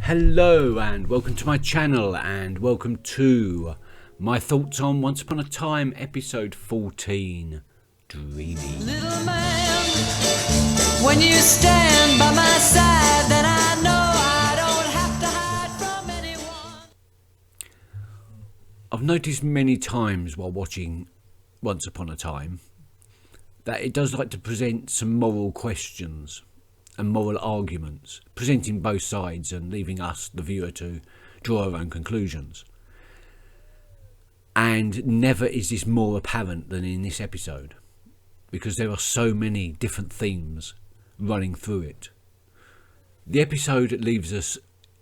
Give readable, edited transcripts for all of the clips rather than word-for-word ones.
Hello and welcome to my channel and welcome to my thoughts on Once Upon a Time episode 14, Dreamy. Little man, when you stand by my side, then I know I don't have to hide from anyone. I've noticed many times while watching Once Upon a Time that it does like to present some moral questions and moral arguments, presenting both sides and leaving us, the viewer, to draw our own conclusions. And never is this more apparent than in this episode, because there are so many different themes running through it. The episode leaves us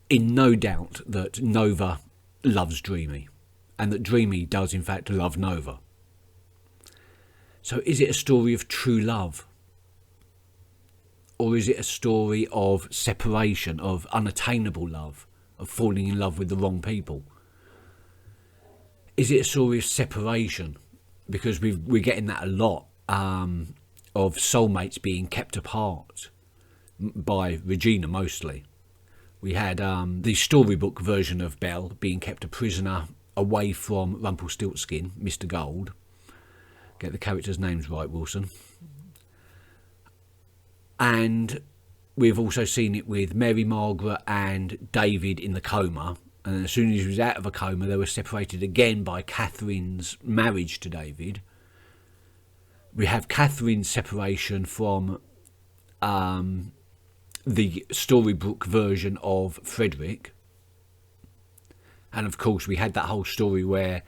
in no doubt that Nova loves Dreamy, and that Dreamy does in fact love Nova. So is it a story of true love? Or is it a story of separation, of unattainable love, of falling in love with the wrong people? Is it a story of separation? Because we're getting that a lot, of soulmates being kept apart by Regina mostly. We had the storybook version of Belle being kept a prisoner away from Rumplestiltskin, Mr. Gold. Get the characters' names right, Wilson. And we've also seen it with Mary Margaret and David in the coma. And as soon as he was out of a coma, they were separated again by Catherine's marriage to David. We have Catherine's separation from the storybook version of Frederick. And of course, we had that whole story where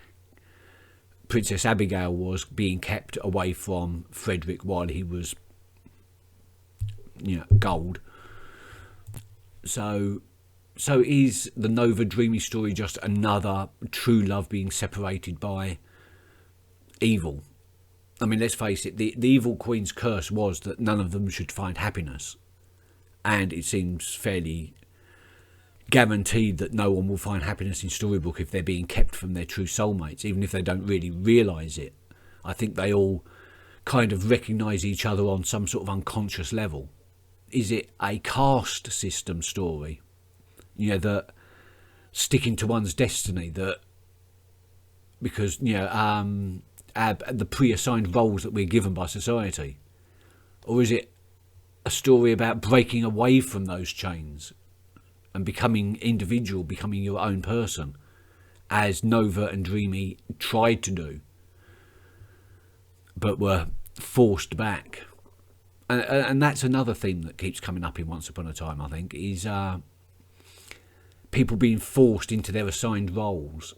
Princess Abigail was being kept away from Frederick while he was gold. So is the Nova Dreamy story just another true love being separated by evil? I mean, let's face it, the evil queen's curse was that none of them should find happiness, and it seems fairly guaranteed that no one will find happiness in Storybook if they're being kept from their true soulmates, even if they don't really realise it. I think they all kind of recognise each other on some sort of unconscious level. Is it a caste system story? That sticking to one's destiny, that because the pre-assigned roles that we're given by society, or is it a story about breaking away from those chains and becoming individual, becoming your own person, as Nova and Dreamy tried to do, but were forced back? And that's another theme that keeps coming up in Once Upon a Time, I think, is people being forced into their assigned roles.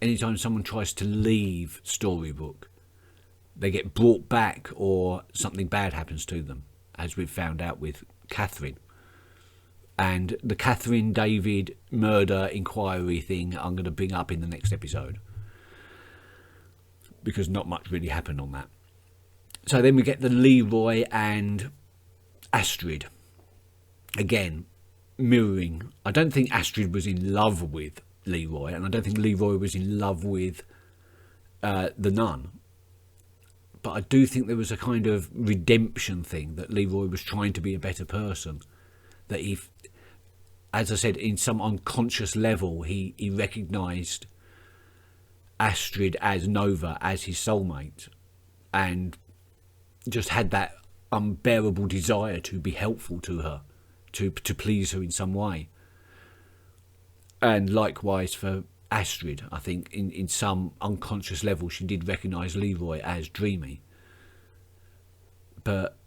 Anytime someone tries to leave Storybook, they get brought back or something bad happens to them, as we've found out with Catherine. And the Catherine David murder inquiry thing I'm going to bring up in the next episode, because not much really happened on that. So then we get the Leroy and Astrid. Again, mirroring. I don't think Astrid was in love with Leroy, and I don't think Leroy was in love with the nun. But I do think there was a kind of redemption thing, that Leroy was trying to be a better person. That he, as I said, in some unconscious level, he recognised Astrid as Nova, as his soulmate, and just had that unbearable desire to be helpful to her, to please her in some way. And likewise for Astrid, I think in some unconscious level she did recognise Leroy as Dreamy. But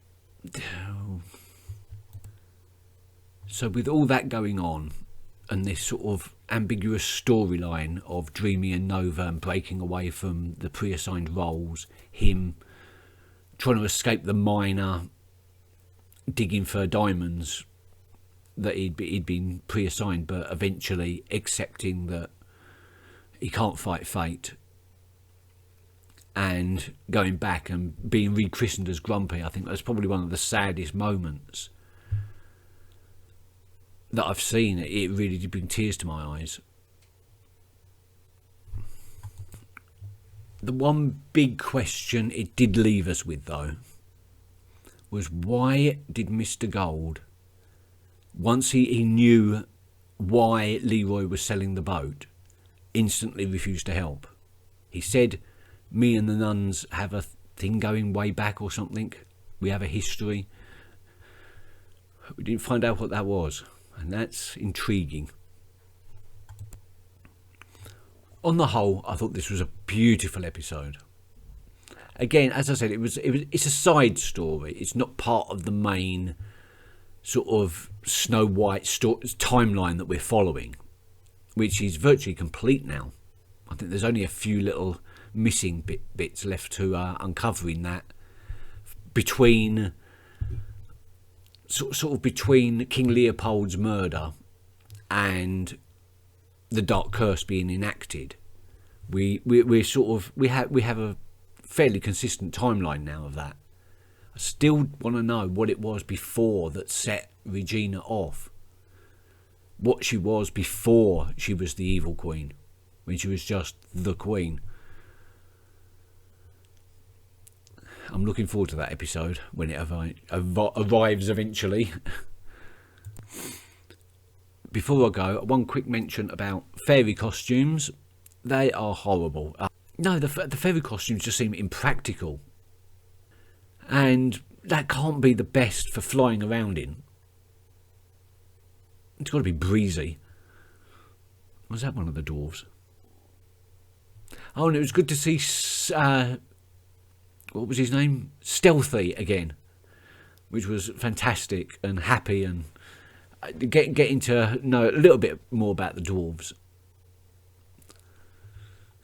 so with all that going on, and this sort of ambiguous storyline of Dreamy and Nova and breaking away from the pre-assigned roles, him trying to escape the miner, digging for diamonds that he'd been pre-assigned, but eventually accepting that he can't fight fate, and going back and being rechristened as Grumpy. I think that's probably one of the saddest moments that I've seen. It really did bring tears to my eyes. The one big question it did leave us with, though, was why did Mr. Gold, once he knew why Leroy was selling the boat, instantly refused to help. He said, me and the nuns have a thing going way back or something. We have a history. We didn't find out what that was, and that's intriguing. On the whole, I thought this was a beautiful episode. Again, as I said, it's a side story. It's not part of the main sort of Snow White timeline that we're following, which is virtually complete now. I think there's only a few little missing bits left to uncover in that between sort of between King Leopold's murder and the Dark Curse being enacted. We have a fairly consistent timeline now of that. I still want to know what it was before that set Regina off. What she was before she was the evil queen, when she was just the queen. I'm looking forward to that episode when it arrives eventually. Before I go, one quick mention about fairy costumes. They are horrible. No, the fairy costumes just seem impractical. And that can't be the best for flying around in. It's got to be breezy. Was that one of the dwarves? Oh, and it was good to see, what was his name? Stealthy again, which was fantastic and happy, and getting to know a little bit more about the dwarves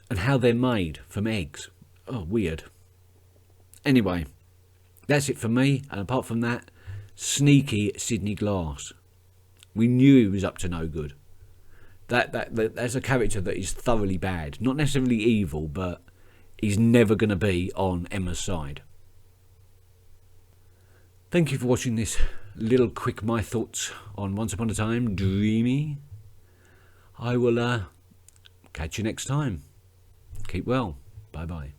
and how they're made from eggs. Oh, weird. Anyway, that's it for me. And apart from that, sneaky Sidney Glass. We knew he was up to no good. That's a character that is thoroughly bad. Not necessarily evil, but he's never going to be on Emma's side. Thank you for watching this little quick my thoughts on Once Upon a Time Dreamy. I will catch you next time. Keep well. Bye bye.